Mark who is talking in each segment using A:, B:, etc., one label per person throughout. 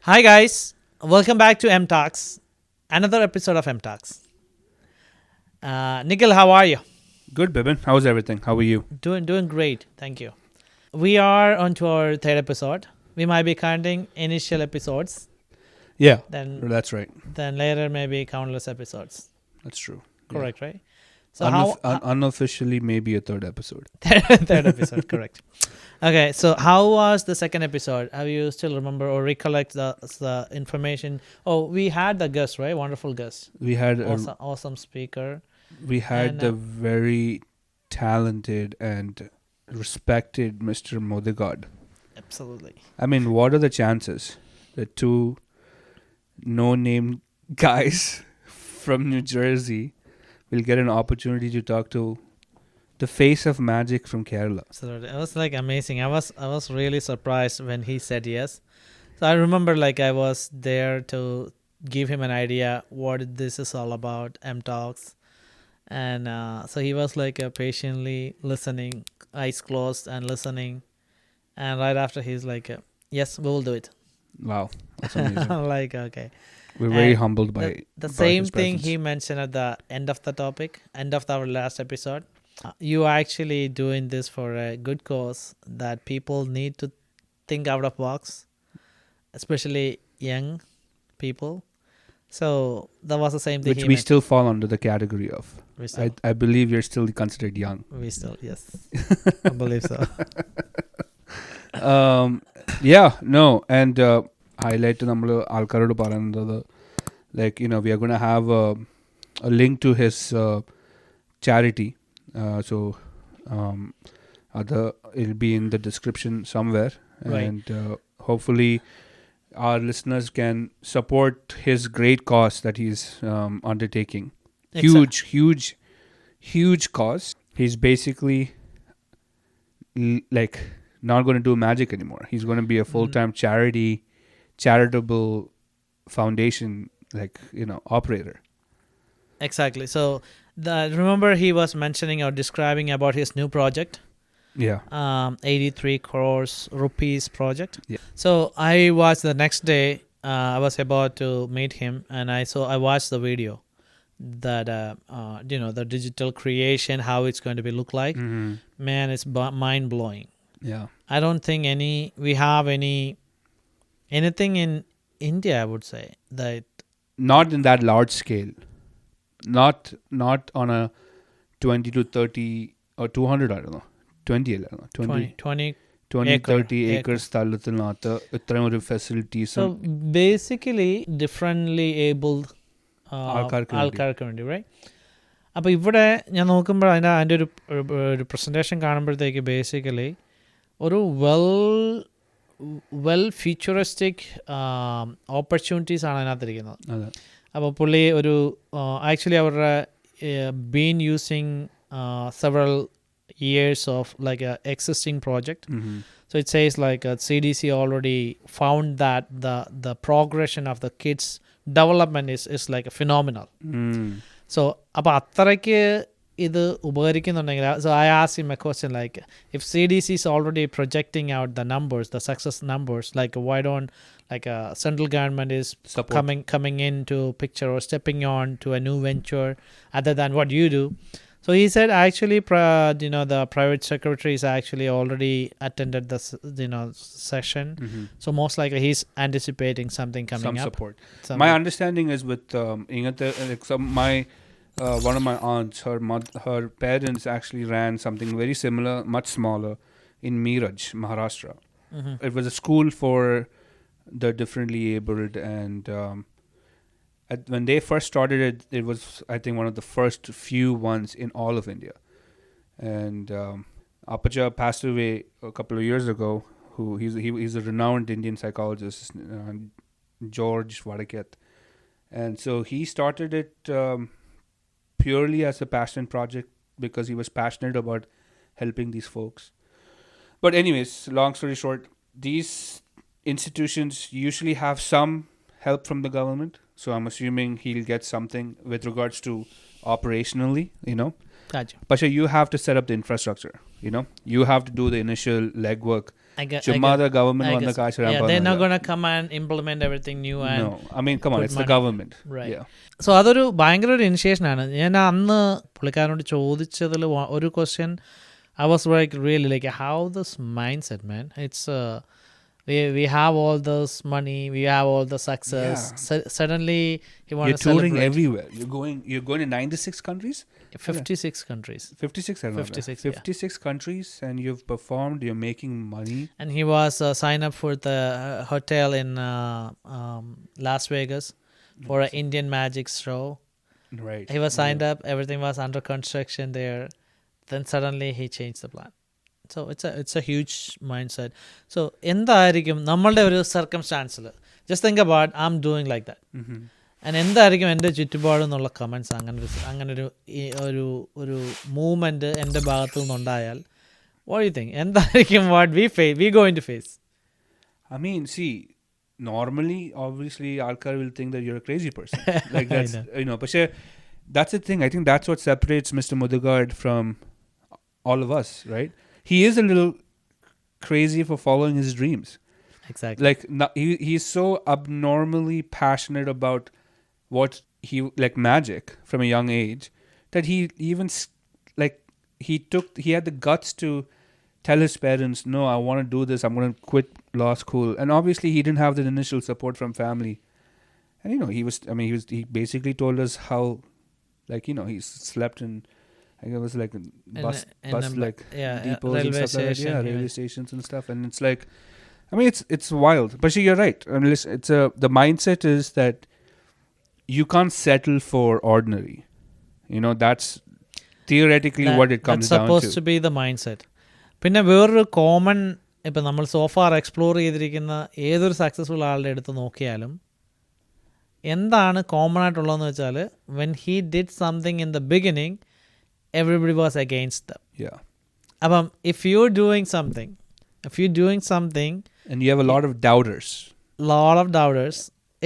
A: Hi guys, welcome back to M Talks, another episode of M Talks. Nikhil, how are you?
B: Good, Bibin. How's everything? How are you?
A: Doing great, thank you. We are on to our third episode. We might be counting initial episodes,
B: Yeah,
A: then
B: that's right.
A: later maybe countless episodes.
B: That's true.
A: Correct, right? So how
B: Unofficially, maybe a third episode.
A: third episode, correct. Okay, so how was the second episode? Have you still remember or recollect the information? Oh, we had the guest, right? Wonderful guest,
B: We had
A: awesome speaker.
B: and, the
A: and,
B: very talented and respected Mr. Modigod.
A: Absolutely.
B: I mean, what are the chances that two no-name guys from New Jersey will get an opportunity to talk to the face of magic from Kerala?
A: Absolutely. It was like amazing. I was really surprised when he said yes. So I remember like I was there to give him an idea what this is all about, M Talks. And so he was like patiently listening, eyes closed and listening. And right after he's like, yes, we will do it.
B: Wow, that's amazing.
A: Like, okay.
B: We're very
A: And
B: humbled by
A: The
B: by
A: same
B: his
A: thing
B: presence.
A: he mentioned at the end of the topic, end of our last episode. You are actually doing this for a good cause that people need to think out of box, especially young people. So that was the same thing.
B: Which we still fall under the category of.
A: we still,
B: I believe you're still considered young.
A: yes, I believe so.
B: Yeah, no, and highlight നമ്മൾ ആൾക്കാരോട് പറയുന്നത് like we are going to have a link to his charity, so it'll be in the description somewhere,
A: Right.
B: and hopefully our listeners can support his great cause that he's undertaking. Huge cause. He's basically like not going to do magic anymore. He's going to be a full-time charitable foundation, like operator.
A: Exactly. So remember he was mentioning or describing about his new project.
B: Yeah.
A: 83 crores rupees project.
B: Yeah.
A: So I watched the next day. I was about to meet him, and I watched the video that the digital creation, how it's going to be look like.
B: Mm-hmm.
A: Man, it's mind blowing.
B: Yeah.
A: I don't think we have anything in India. I would say that
B: Not in that large scale. Not on a 20 to 30 or 200. I don't know. 20 അല്ല
A: 20
B: 20
A: acre.
B: 30 acres സ്ഥലത്തിനകത്ത് ഇത്രയും ഒരു facilities
A: So basically differently abled ആൾക്കാർക്ക് വേണ്ടി right. അപ്പോൾ ഇവിടെ ഞാൻ നോക്കുമ്പോൾ അതിൻ്റെ ഒരു പ്രസൻറ്റേഷൻ കാണുമ്പോഴത്തേക്ക് ബേസിക്കലി ഒരു വെൽ ഫ്യൂച്ചറിസ്റ്റിക് ഓപ്പർച്യൂണിറ്റീസ് ആണ് അതിനകത്തിരിക്കുന്നത്.
B: അതെ.
A: അപ്പോൾ പുള്ളി ഒരു ആക്ച്വലി അവരുടെ been using several years of like a existing project.
B: Mm-hmm.
A: So it says like CDC already found that the progression of the kids development is like phenomenal. So അപ്പോൾ അത്രയ്ക്ക് ഇത് ഉപകരിക്കുന്നുണ്ടെങ്കിൽ so I asked him a question like if CDC is already projecting out the numbers, the success numbers, like why don't like central government is coming into picture or stepping on to a new venture other than what you do. So he said actually the private secretaries actually already attended the session.
B: Mm-hmm.
A: So most likely he's anticipating something coming up.
B: Support. My understanding is with one of my aunts, her parents actually ran something very similar, much smaller, in Miraj, Maharashtra.
A: Mm-hmm.
B: It was a school for the differently abled, and when they first started it, it was I think one of the first few ones in all of India. And Apacha passed away a couple of years ago. He's a renowned Indian psychologist, George Vadaket, and so he started it purely as a passion project because he was passionate about helping these folks. But anyways, long story short, these institutions usually have some help from the government. So I'm assuming he'll get something with regards to operationally,
A: Gotcha.
B: But you have to set up the infrastructure, you have to do the initial legwork Chumada government vanda kaach varan
A: yeah, they're not
B: പോകുന്നില്ല.
A: going to come and implement everything new and
B: No, I mean, come on,
A: put
B: it's the
A: money.
B: government.
A: Right.
B: Yeah.
A: So അതൊരു ഭയങ്കര ഒരു ഇനിഷ്യേഷനാണ്. ഞാൻ അന്ന് പുള്ളിക്കാരനോട് ചോദിച്ചതിൽ ഒരു question I was like really like how this mindset, man. It's we have all this money, we have all the success.
B: Yeah.
A: Suddenly he wants
B: You're
A: to
B: touring
A: celebrate.
B: everywhere. You're going to 96 countries?
A: 56 countries.
B: 56, I don't know.
A: 56,
B: 56 countries, and you've performed, you're making money.
A: And he was signed up for the hotel in Las Vegas for an Indian magic show.
B: Right.
A: He was signed up, everything was under construction there. Then suddenly he changed the plan. So it's a huge mindset. So എന്തായിരിക്കും നമ്മളുടെ ഒരു സർക്കംസ്റ്റാൻസിൽ just think about I am doing like that and എന്തായിരിക്കും എൻ്റെ ചുറ്റുപാടും എന്നുള്ള comments അങ്ങനൊരു ഒരു മൂവ്മെൻറ്റ് എൻ്റെ ഭാഗത്തു നിന്നുണ്ടായാൽ വാട്ട് യു തിങ്ക് എന്തായിരിക്കും what we going to face?
B: I mean, see, normally, obviously, Alkar will think that you're a crazy person. Like that's, but that's the thing. I think that's what separates Mr. Mudugard from all of us, right? He is a little crazy for following his dreams.
A: Exactly.
B: Like he's so abnormally passionate about what like magic from a young age that he even like he had the guts to tell his parents, no, I want to do this, I'm going to quit law school. And obviously he didn't have the initial support from family. And he basically told us how, like, he slept in, I guess it was like bus like depots and stuff like that. Yeah, railway stations and stuff. And it's like, I mean, it's wild. But see, you're right. I mean, listen, the mindset is that you can't settle for ordinary. That's theoretically what it comes
A: that's
B: down
A: supposed
B: to.
A: to be the mindset. പിന്നെ വേറൊരു common ഇപ്പം നമ്മൾ so far explore ചെയ്തിരിക്കുന്ന ഏതൊരു successful ആളുടെ അടുത്ത് നോക്കിയാലും എന്താണ് കോമൺ ആയിട്ടുള്ളതെന്ന് വെച്ചാൽ when he did something in the beginning everybody was against them. അപ്പം if you doing something
B: and you have a lot of doubters,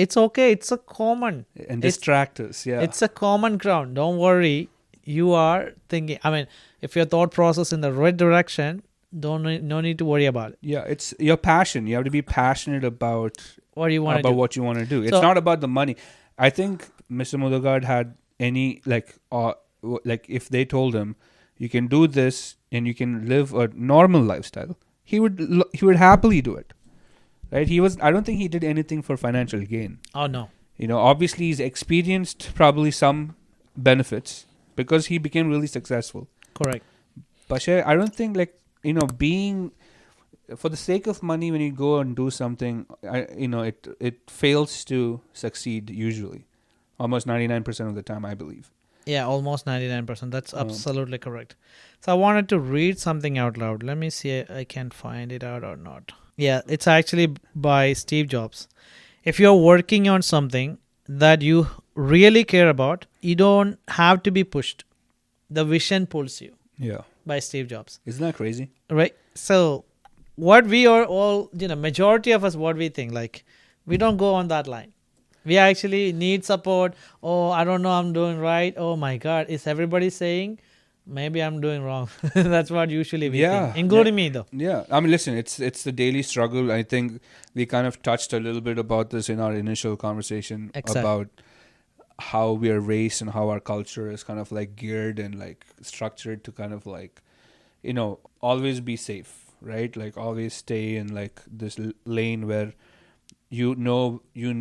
A: it's okay, it's a common
B: and distractors.
A: It's a common ground. Don't worry, you are thinking, I mean, if your thought process in the right direction, no need to worry about it.
B: It's your passion. You have to be passionate about
A: what you want to do.
B: What you want to do. It's not about the money. I think Mr. Mudugard had any like if they told him you can do this and you can live a normal lifestyle, he would happily do it. Right? I don't think he did anything for financial gain.
A: Oh no.
B: Obviously he's experienced probably some benefits because he became really successful.
A: Correct.
B: But I don't think being for the sake of money, when you go and do something, it fails to succeed usually. Almost 99% of the time, I believe.
A: Yeah, almost 99%. That's absolutely correct. So I wanted to read something out loud. Let me see if I can find it out or not. Yeah, it's actually by Steve Jobs. If you're working on something that you really care about, you don't have to be pushed. The vision pulls you.
B: Yeah.
A: By Steve Jobs.
B: Isn't that crazy?
A: Right. So what we are all, majority of us, what we think, like, we don't go on that line. We actually need support. Oh, I don't know, I'm doing right. Oh my God, is everybody saying maybe I'm doing wrong? That's what usually we think, including me though.
B: Yeah, I mean, listen, it's the daily struggle. I think we kind of touched a little bit about this in our initial conversation. Exactly. About how we are raised and how our culture is kind of like geared and like structured to kind of like, always be safe, right? Like always stay in like this lane where you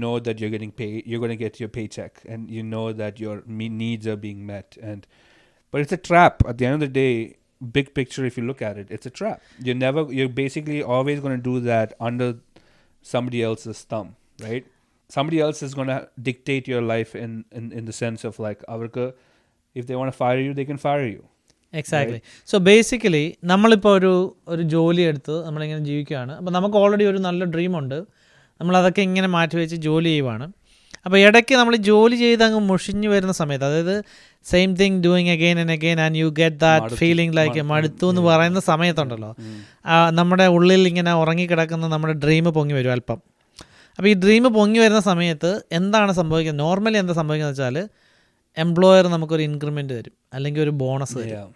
B: know that you're getting paid, you're going to get your paycheck, and you know that your needs are being met. But it's a trap. At the end of the day, big picture, if you look at it, it's a trap. You're basically always going to do that under somebody else's thumb, right? Somebody else is going to dictate your life in the sense of like, if they want to fire you, they can fire you.
A: Exactly. So basically നമ്മളിപ്പോൾ ഒരു ജോലി എടുത്ത് നമ്മളിങ്ങനെ ജീവിക്കുകയാണ്. അപ്പോൾ നമുക്ക് already ഒരു നല്ല ഡ്രീമുണ്ട്, നമ്മളതൊക്കെ ഇങ്ങനെ മാറ്റി വെച്ച് ജോലി ചെയ്യുവാണ്. അപ്പോൾ ഇടയ്ക്ക് നമ്മൾ ജോലി ചെയ്ത് അങ്ങ് മുഷിഞ്ഞ് വരുന്ന സമയത്ത്, അതായത് same thing doing again and again and you get that feeling like മടുത്തു എന്ന് പറയുന്ന സമയത്തുണ്ടല്ലോ, നമ്മുടെ ഉള്ളിൽ ഇങ്ങനെ ഉറങ്ങിക്കിടക്കുന്ന നമ്മുടെ ഡ്രീം പൊങ്ങി വരും അല്പം. അപ്പോൾ ഈ ഡ്രീം പൊങ്ങി വരുന്ന സമയത്ത് എന്താണ് സംഭവിക്കുന്നത്? നോർമലി എന്താ സംഭവിക്കുന്നത് വെച്ചാൽ എംപ്ലോയർ നമുക്കൊരു ഇൻക്രിമെൻറ്റ് തരും, അല്ലെങ്കിൽ ഒരു ബോണസ് തരും.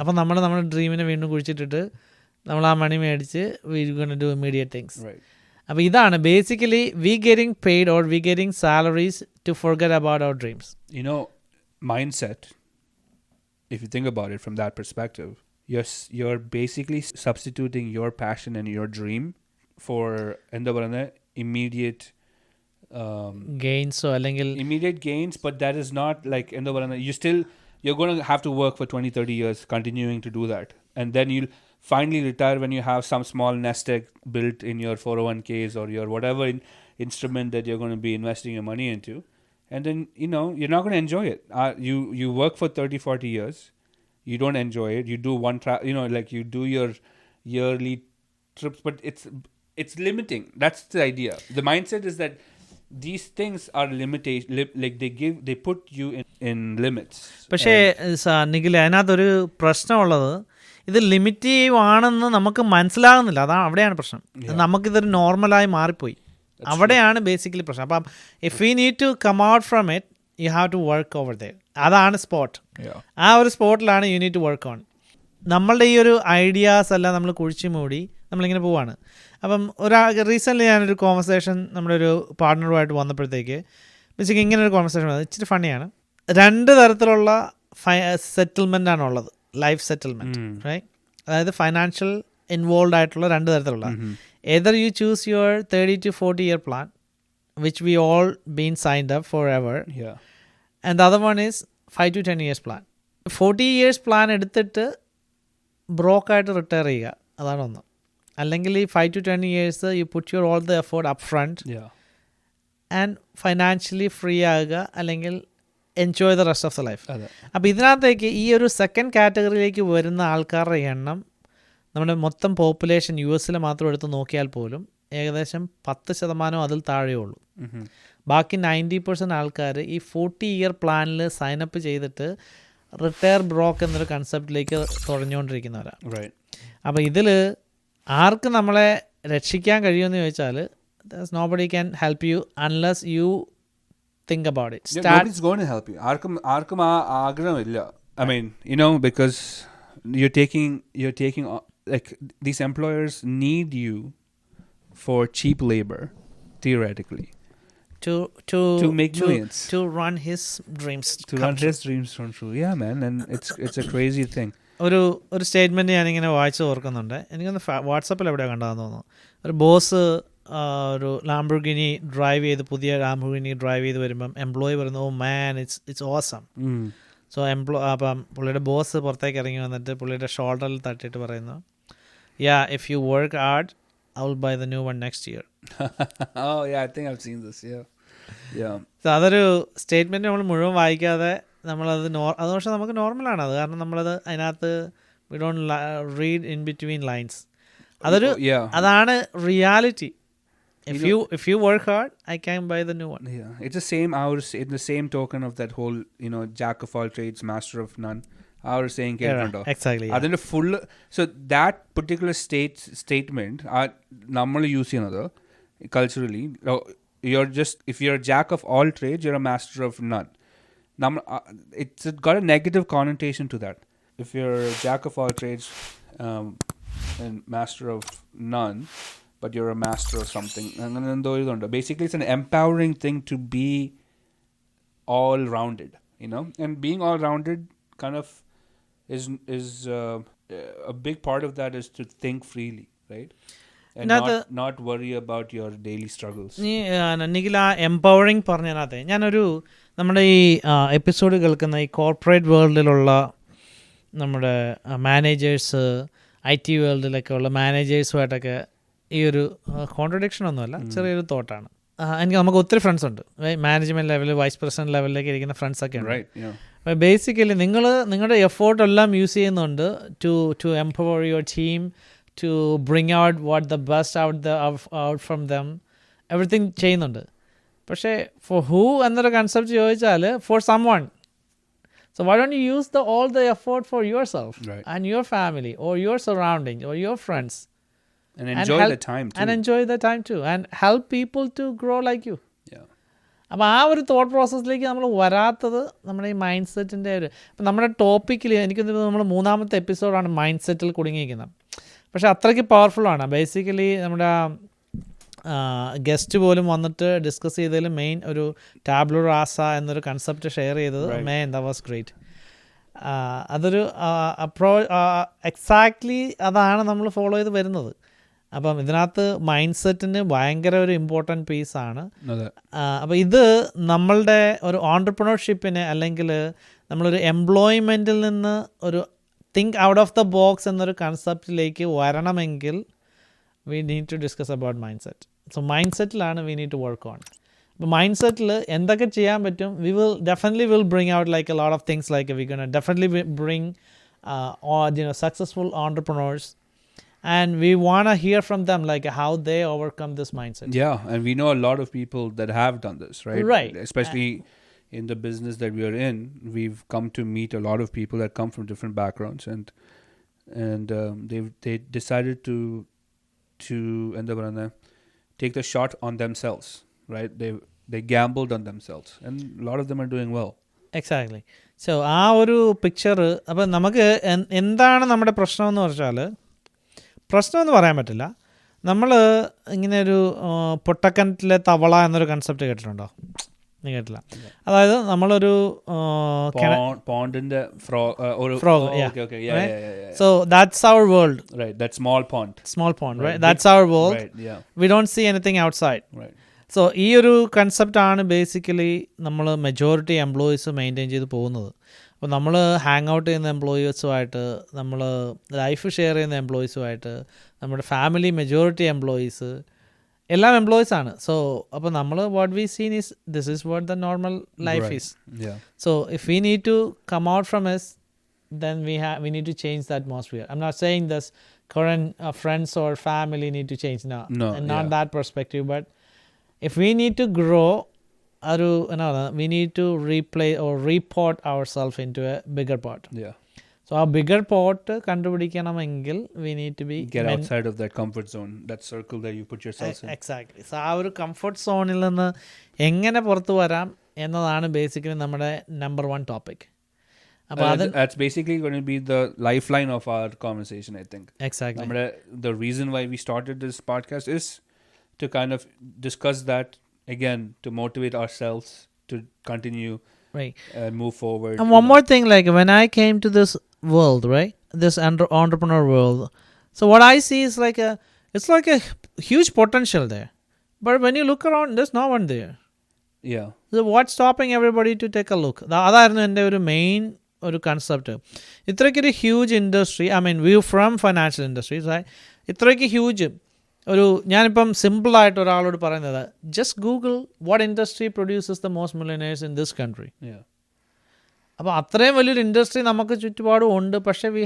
A: അപ്പം നമ്മുടെ ഡ്രീമിനെ വീണ്ടും കുഴിച്ചിട്ടിട്ട് നമ്മൾ ആ മണി മേടിച്ച് we gonna do immediate things.
B: Right.
A: അപ്പോൾ ഇതാണ് basically we getting paid or we getting salaries to forget about our dreams.
B: You know, mindset, if you think about it from that perspective, you're basically substituting your passion and your dream for immediate
A: ഗെയിൻസോ അല്ലെങ്കിൽ
B: immediate gains, but that is not like you're going to have to work for 20-30 years continuing to do that, and then you'll finally retire when you have some small nest egg built in your 401ks or your whatever instrument that you're going to be investing your money into, and then you're not going to enjoy it. You work for 30-40 years, you don't enjoy it, you do like you do your yearly trips, but it's limiting. That's the idea. The mindset is that these things are limitation, like they put you in limits.
A: പക്ഷേ നിഖിൽ, അതിനകത്തൊരു പ്രശ്നമുള്ളത് ഇത് ലിമിറ്റീവ് ആണെന്ന് നമുക്ക് മനസ്സിലാകുന്നില്ല. അവിടെയാണ് പ്രശ്നം. നമുക്കിതൊരു നോർമലായി മാറിപ്പോയി. അവിടെയാണ് ബേസിക്കലി പ്രശ്നം. അപ്പം if you need to come out from it you have to work over there. അതാണ് സ്പോട്ട്. ആ ഒരു സ്പോട്ടിലാണ് you need to work on. നമ്മളുടെ ഈ ഒരു ഐഡിയാസ് എല്ലാം നമ്മൾ കുഴിച്ചു മൂടി നമ്മളിങ്ങനെ പോവാണ്. അപ്പം റീസെൻ്റ്ലി ഞാനൊരു കോൺവെർസേഷൻ നമ്മുടെ ഒരു പാർട്ട്ണറുമായിട്ട് വന്നപ്പോഴത്തേക്ക് ബേസിക്കലി ഇങ്ങനെ ഒരു കോൺവെർസേഷൻ വന്നത് ഇച്ചിരി ഫണ്ണിയാണ്. 2 തരത്തിലുള്ള സെറ്റിൽമെൻ്റ് ആണുള്ളത്. Life settlement, right? അതായത് ഫൈനാൻഷ്യൽ ഇൻവോൾവ് ആയിട്ടുള്ള 2 തരത്തിലുള്ള. either you choose your 30 to 40 year plan, which we all been signed up forever, and the other one is 5 to 10 years plan. 40 years plan എടുത്തിട്ട് ബ്രോക്ക് ആയിട്ട് retire ചെയ്യുക, അതാണ് ഒന്ന്. അല്ലെങ്കിൽ ഈ 5 to 10 years you put your all the effort up front and financially free ആകുക, അല്ലെങ്കിൽ enjoy the rest of the life. അപ്പോൾ ഇതിനകത്തേക്ക് ഈ ഒരു സെക്കൻഡ് കാറ്റഗറിയിലേക്ക് വരുന്ന ആൾക്കാരുടെ എണ്ണം നമ്മുടെ മൊത്തം പോപ്പുലേഷൻ US മാത്രം എടുത്ത് നോക്കിയാൽ പോലും ഏകദേശം 10% അതിൽ താഴെ ഉള്ളൂ. ബാക്കി 90% ആൾക്കാർ ഈ 40 year പ്ലാനിൽ സൈനപ്പ് ചെയ്തിട്ട് റിട്ടയർ ബ്രോക്ക് എന്നൊരു കൺസെപ്റ്റിലേക്ക് തുഴഞ്ഞുകൊണ്ടിരിക്കുന്നവരാണ്. അപ്പോൾ ഇതിൽ ആർക്ക് നമ്മളെ രക്ഷിക്കാൻ കഴിയുമെന്ന് ചോദിച്ചാൽ nobody can help you unless you think about it.
B: Nobody's going to help you. ആർക്കും ആഗ്രഹമില്ല. I mean, because you're taking like these employers need you for cheap labor theoretically to make millions,
A: to run his dreams
B: from true. Yeah man, and it's a crazy thing.
A: ഒരു statement ഞാനിങ്ങനെ വായിച്ച് ഓർക്കുന്നുണ്ട്. എനിക്കൊന്ന് വാട്സപ്പിൽ എവിടെയാണ് കണ്ടതെന്ന് തോന്നുന്നു. ഒരു ബോസ് ഒരു ലാംബോർഗിനി പുതിയ ലാംബോർഗിനി ഡ്രൈവ് ചെയ്ത് വരുമ്പം എംപ്ലോയി പറയുന്നു, ഓ മാൻ ഇറ്റ്സ് ഓസം. സോ അപ്പം പുള്ളിയുടെ ബോസ് പുറത്തേക്ക് ഇറങ്ങി വന്നിട്ട് പുള്ളിയുടെ ഷോൾഡറിൽ തട്ടിയിട്ട് പറയുന്നു, yeah if you work hard I will buy the new one next year.
B: Oh yeah, I think I've seen this. Yeah.
A: So അതൊരു സ്റ്റേറ്റ്മെൻറ്റ് നമ്മൾ മുഴുവൻ വായിക്കാതെ നമ്മളത് അത് പക്ഷേ നമുക്ക് നോർമലാണ്. അത് കാരണം നമ്മളത് അതിനകത്ത് we don't read in between lines. അതാണ് reality. If you work hard, I can buy the new one.
B: Yeah, it's the same. In the same token of that whole, jack of all trades, master of none. Our saying,
A: exactly.
B: Adinte full. So that particular statement, normally use another culturally. If you're a jack of all trades, you're a master of none. It's got a negative connotation to that. If you're a jack of all trades and master of none, but you're a master of something. Basically, it's an empowering thing to be all-rounded, and being all-rounded kind of is a big part of that is to think freely, right? And not worry about your daily struggles.
A: Nikhil, ആ empowering പറഞ്ഞതിനകത്ത് ഞാനൊരു നമ്മുടെ ഈ episode കേൾക്കുന്ന ഈ corporate വേൾഡിലുള്ള നമ്മുടെ managers, IT വേൾഡിലൊക്കെ ഉള്ള മാനേജേഴ്സുമായിട്ടൊക്കെ ഈ ഒരു കോൺട്രഡിക്ഷൻ ഒന്നുമല്ല, ചെറിയൊരു തോട്ടാണ്. നമുക്ക് ഒത്തിരി ഫ്രണ്ട്സ് ഉണ്ട്, മാനേജ്മെൻറ്റ് ലെവലിൽ വൈസ് പ്രസിഡന്റ് ലെവലിലേക്ക് ഇരിക്കുന്ന ഫ്രണ്ട്സൊക്കെ ഉണ്ട്. ബേസിക്കലി നിങ്ങളുടെ എഫേർട്ടെല്ലാം യൂസ് ചെയ്യുന്നുണ്ട് to empower your team, to bring out what the best out from them, everything ചെയ്യുന്നുണ്ട്. പക്ഷേ ഫോർ ഹൂ എന്നൊരു കൺസെപ്റ്റ് ചോദിച്ചാൽ for someone. So why don't you use all the effort for yourself, right, and your family or your surroundings or your friends,
B: and enjoy the time too.
A: And enjoy the time too, and help people to grow like you.
B: Yeah.
A: അപ്പോൾ ആ ഒരു thought പ്രോസസ്സിലേക്ക് നമ്മൾ വരാത്തത് നമ്മുടെ ഈ mind സെറ്റിൻ്റെ ഒരു. ഇപ്പം നമ്മുടെ ടോപ്പിക്കിൽ എനിക്ക് നമ്മൾ 3ാമത്തെ എപ്പിസോഡാണ് മൈൻഡ് സെറ്റിൽ കുടുങ്ങിയിരിക്കുന്നത്. പക്ഷെ അത്രയ്ക്ക് പവർഫുള്ളാണ്. ബേസിക്കലി നമ്മുടെ ഗസ്റ്റ് പോലും വന്നിട്ട് ഡിസ്കസ് ചെയ്തതിൽ മെയിൻ ഒരു ടാബ്ലു റാസ എന്നൊരു കൺസെപ്റ്റ് ഷെയർ ചെയ്തത് ദാറ്റ് വാസ് ഗ്രേറ്റ്. അതൊരു എക്സാക്ട്ലി അതാണ് നമ്മൾ ഫോളോ ചെയ്ത് വരുന്നത്. അപ്പം ഇതിനകത്ത് മൈൻഡ് സെറ്റിന് ഭയങ്കര ഒരു ഇമ്പോർട്ടൻറ്റ് പീസാണ്. അപ്പോൾ ഇത് നമ്മളുടെ ഒരു ഓൺട്രപ്രണർഷിപ്പിനെ അല്ലെങ്കിൽ നമ്മളൊരു എംപ്ലോയ്മെൻറ്റിൽ നിന്ന് ഒരു think out of the box എന്നൊരു കൺസെപ്റ്റിലേക്ക് വരണമെങ്കിൽ we need to discuss about mind set. So mind സെറ്റിലാണ് we need to work on. അപ്പോൾ മൈൻഡ് സെറ്റിൽ എന്തൊക്കെ ചെയ്യാൻ പറ്റും, we will definitely will bring out like a lot of things like we gonna definitely bring successful entrepreneurs, and we want to hear from them like how they overcome this mindset.
B: Yeah, and we know a lot of people that have done this, right?
A: Right.
B: Especially in the business that we are in, we've come to meet a lot of people that come from different backgrounds, and they decided to take the shot on themselves, right? They gambled on themselves, and a lot of them are doing well.
A: Exactly. So ആ ഒരു picture, അപ്പം നമുക്ക് എന്താണ് നമ്മുടെ പ്രശ്നമെന്ന് പറഞ്ഞാൽ, പ്രശ്നമെന്ന് പറയാൻ പറ്റില്ല. നമ്മൾ ഇങ്ങനെ ഒരു പൊട്ടക്കിണറ്റിലെ തവള എന്നൊരു കൺസെപ്റ്റ് കേട്ടിട്ടുണ്ടോ? നീ കേട്ടില്ല? അതായത് നമ്മളൊരു
B: പോണ്ടിന്റെ frog.
A: So that's our world.
B: Right, that small pond,
A: right? That's our world.
B: Right, yeah.
A: We don't see anything outside.
B: Right.
A: So ഈ ഒരു കൺസെപ്റ്റാണ് ബേസിക്കലി നമ്മൾ മെജോറിറ്റി എംപ്ലോയീസ് മെയിൻറ്റെയിൻ ചെയ്ത് പോകുന്നത്. അപ്പോൾ നമ്മൾ ഹാങ് ഔട്ട് ചെയ്യുന്ന എംപ്ലോയീസുമായിട്ട്, നമ്മൾ ലൈഫ് ഷെയർ ചെയ്യുന്ന എംപ്ലോയീസുമായിട്ട്, നമ്മുടെ ഫാമിലി മെജോറിറ്റി എംപ്ലോയീസ് എല്ലാം എംപ്ലോയീസാണ്. സോ അപ്പോൾ നമ്മൾ what we seen is this is what the normal life is. So if we need to come out from us, then we need to change the atmosphere. I'm not saying this current friends or family need to change, no, and not that perspective, but if we need to grow, we need to replay or report ourselves into a bigger pot.
B: Yeah.
A: So a bigger pot kandupidikkanamengil we need to be
B: get outside of that comfort zone, that circle that you put yourself in.
A: Exactly. So ആ ഒരു comfort സോണിൽ നിന്ന് എങ്ങനെ പുറത്തു വരാം എന്നതാണ് basically നമ്മുടെ number 1 topic.
B: That's basically going to be the lifeline of our conversation, I think.
A: Exactly.
B: The reason why we started this podcast is to kind of discuss that again, to motivate ourselves to continue,
A: right,
B: move forward.
A: And one more thing, like when I came to this world, right, this entrepreneur world, so what I see is it's like a huge potential there, but when you look around, there's no one there.
B: Yeah.
A: So what's stopping everybody to take a look? അതായിരുന്നു എൻ്റെ ഒരു main ഒരു concept. ഇത്രയ്ക്കൊരു huge industry, I mean view from financial industries, ഇത്രയ്ക്ക് huge ഒരു, ഞാനിപ്പം സിമ്പിളായിട്ട് ഒരാളോട് പറയുന്നത്, just Google what industry produces the most millionaires in this country. അപ്പോൾ അത്രയും വലിയൊരു ഇൻഡസ്ട്രി നമുക്ക് ചുറ്റുപാടും ഉണ്ട്, പക്ഷേ we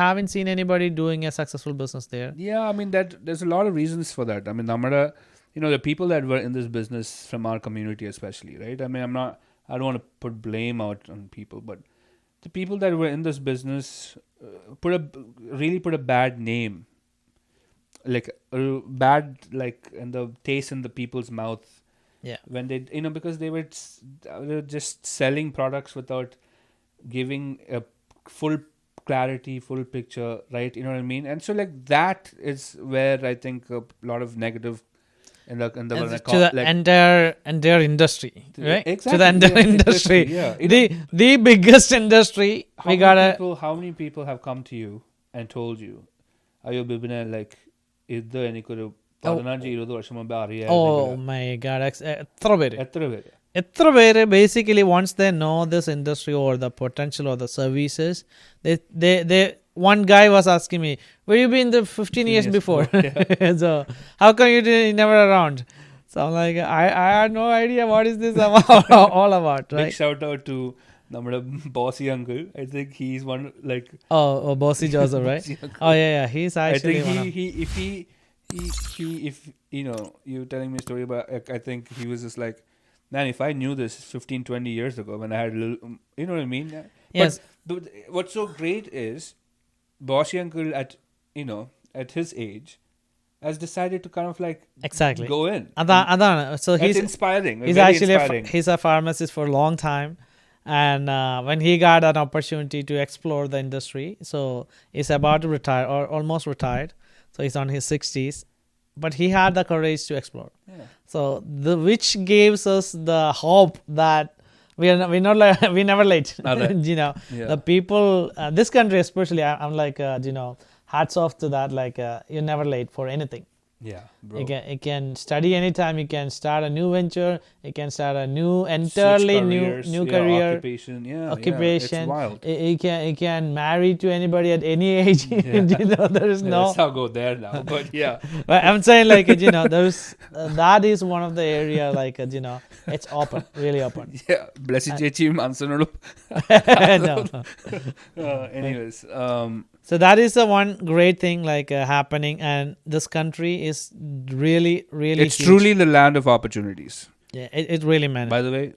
A: haven't seen anybody doing a successful business there.
B: Yeah, I mean that there's a lot of reasons for that. I mean, the people that were in this business from our community especially, right? I mean, I don't want to put blame out on people, but the people that were in this business really put a bad name, like bad, like, and the taste in the people's mouth.
A: Yeah.
B: When they, because they were just selling products without giving a full clarity, full picture, right? You know what I mean? And so like that is where I think a lot of negative in the
A: to the entire industry, right?
B: Exactly.
A: To the entire industry.
B: Yeah.
A: The biggest industry.
B: How many people have come to you and told you, ayo bibine, like, idda enikku 15-20 വർഷം മുമ്പ് അറിയാം.
A: Oh my god, എത്ര പേര് basically once they know this industry or the potential or the services, they one guy was asking me, where you been the 15 years before? Yeah. So how come you never around? So I'm like, I had no idea what is this all about, right?
B: Big shout out to നമ്മുടെ bossy uncle. I think he's one, like,
A: bossy Joseph, right? Oh yeah, he's actually
B: if you telling me a story about, I think he was just like, man, if I knew this 15-20 years ago when I had little, you know what I mean?
A: Yes.
B: But what's so great is bossy uncle at his age has decided to kind of like
A: exactly
B: go in.
A: Adana. So he's
B: inspiring.
A: He's actually he's a pharmacist for a long time, And when he got an opportunity to explore the industry, so he's about to retire or almost retired. So he's on his 60s, but he had the courage to explore.
B: Yeah.
A: So which gives us the hope that we're not like we never late.
B: Alright.
A: Yeah.
B: Yeah.
A: The people, this country especially, I'm like hats off to that. Like you're never late for anything.
B: Yeah, bro.
A: You can study anytime. You can start a new venture. You can start a entirely
B: Switch
A: new
B: careers,
A: career.
B: occupation. Yeah,
A: Occupation.
B: it's wild.
A: You can marry to anybody at any age.
B: Yeah.
A: There is no.
B: Let's not go there now. But yeah,
A: But I'm saying like there's that is one of the area like it's open, really open.
B: yeah. Bless you, Chechi, Mansanulu.
A: No.
B: Anyways,
A: So that is the one great thing like happening, and this country is really
B: it's
A: huge.
B: truly the land of opportunities.
A: Yeah, it really meant.
B: By the way,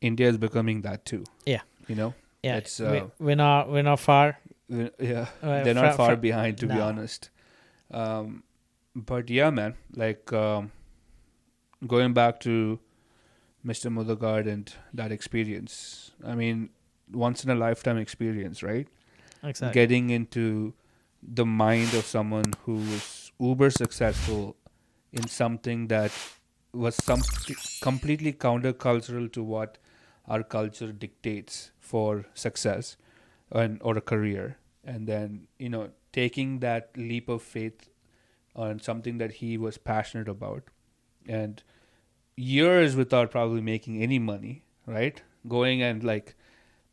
B: India is becoming that too.
A: Yeah.
B: You know.
A: Yeah,
B: It's
A: we're not far.
B: yeah.
A: Uh,
B: They're not
A: fra-
B: far behind, to be
A: no.
B: honest. But yeah, man. Like going back to Mr. Mudagard and that experience. I mean, once in a lifetime experience, right?
A: Exactly.
B: Getting into the mind of someone who was uber successful in something that was completely countercultural to what our culture dictates for success or a career, and then taking that leap of faith on something that he was passionate about, and years without probably making any money, right? Going and like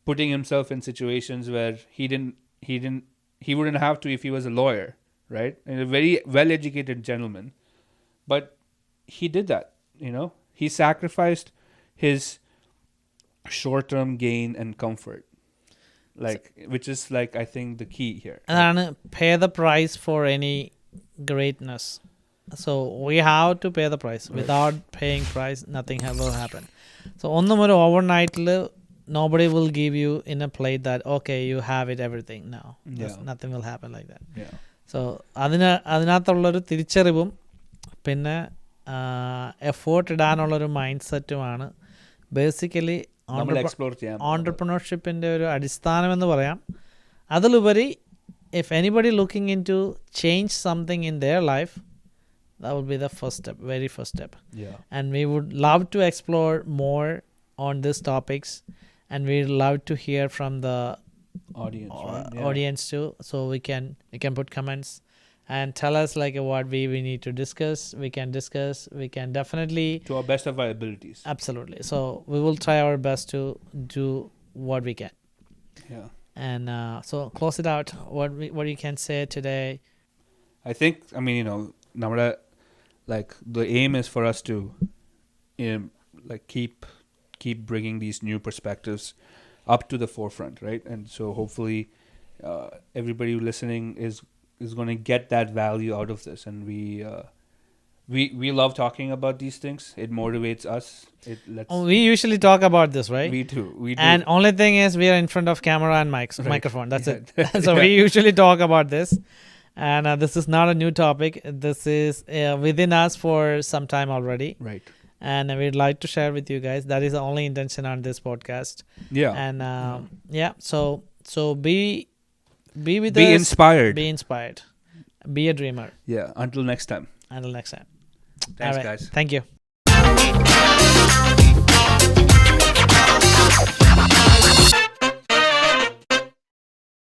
B: putting himself in situations where he wouldn't have to if he was a lawyer, right? And a very well-educated gentleman. But he did that, He sacrificed his short-term gain and comfort, which is like I think the key here.
A: And pay the price for any greatness. So we have to pay the price.
B: Right.
A: Without paying price, nothing will happen. So on the overnight, nobody will give you in a plate that okay, you have it everything. No, nothing will happen like that.
B: Yeah.
A: So അതിനകത്തുള്ളൊരു തിരിച്ചറിവും പിന്നെ effort ഇടാനുള്ളൊരു mind സെറ്റുമാണ് basically ഓൺട്രപ്രണർഷിപ്പിൻ്റെ ഒരു അടിസ്ഥാനമെന്ന് പറയാം. അതിലുപരി if anybody looking into change something in their life, that would be the first step, very first step.
B: Yeah.
A: And we would love to explore more on these topics, and we'd love to hear from the
B: audience, right? Yeah.
A: audience too. So we can put comments and tell us like what we need to discuss. We can definitely
B: to our best of our abilities.
A: Absolutely. So we will try our best to do what we can.
B: Yeah.
A: And so close it out. What you can say today?
B: I think Namada, like the aim is for us to like keep bringing these new perspectives up to the forefront, right? And so hopefully everybody listening is going to get that value out of this, and we love talking about these things. It motivates us.
A: We usually talk about this, right?
B: We do.
A: And only thing is we are in front of camera and
B: Right.
A: microphone. That's it. So we usually talk about this. And this is not a new topic. This is within us for some time already.
B: Right.
A: And we'd like to share with you guys. That is the only intention on this podcast.
B: Yeah.
A: And so be with
B: Be
A: us.
B: inspired.
A: Be inspired. Be a dreamer.
B: Yeah. Until next time.
A: Until next time.
B: Thanks,
A: All right.
B: guys.
A: Thank you.